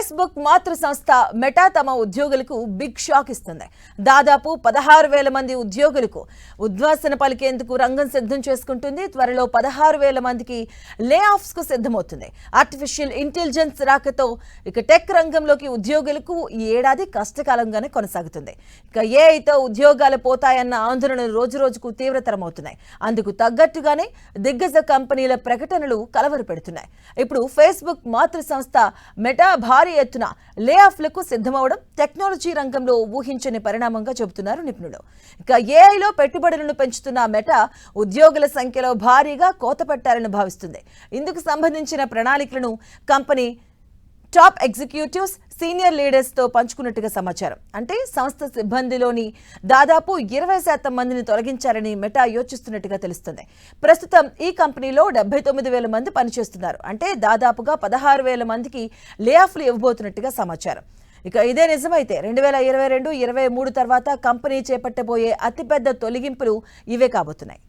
Facebook మాతృ సంస్థ meta తమ ఉద్యోగులకు బిగ్ షాక్ ఇస్తుంది. దాదాపు 16,000 మంది ఉద్యోగులకు ఉద్వాసన పలికేందుకు రంగం సిద్ధం చేసుకుంటుంది. త్వరలో 16,000 మందికి లే ఆఫ్స్ కు సిద్ధమవుతుంది. ఆర్టిఫిషియల్ ఇంటెలిజెన్స్ రాకతో ఇక టెక్ రంగంలోకి ఉద్యోగులకు ఈ ఏడాది కష్టకాలంగానే కొనసాగుతుంది. ఇక ఏఐతో ఉద్యోగాలు పోతాయన్న ఆందోళనలు రోజురోజుకు తీవ్రతరమవుతున్నాయి. అందుకు తగ్గట్టుగానే దిగ్గజ కంపెనీల ప్రకటనలు కలవరపెడుతున్నాయి. ఇప్పుడు ఫేస్బుక్ మాతృ సంస్థ మెటా భారీ ఎత్తున లే ఆఫ్లకు సిద్ధమవడం టెక్నాలజీ రంగంలో ఊహించని పరిణామంగా చెబుతున్నారు నిపుణులు. ఇక ఏఐలో పెట్టుబడులను పెంచుతున్న మెటా ఉద్యోగుల సంఖ్యలో భారీగా కోత పెట్టాలని భావిస్తుంది. ఇందుకు సంబంధించిన ప్రణాళికలను company top executives, senior leaders తో పంచుకున్నట్టుగా సమాచారం. అంటే సంస్థ సిబ్బందిలోని దాదాపు 20% మందిని తొలగించారని మెటా యోచిస్తున్నట్టుగా తెలుస్తుంది. ప్రస్తుతం ఈ కంపెనీలో 79,000 మంది పనిచేస్తున్నారు. అంటే దాదాపుగా 16,000 మందికి లే ఆఫ్లు ఇవ్వబోతున్నట్టుగా సమాచారం. ఇక ఇదే నిజమైతే 2022-23 తర్వాత కంపెనీ చేపట్టబోయే అతిపెద్ద తొలగింపులు ఇవే కాబోతున్నాయి.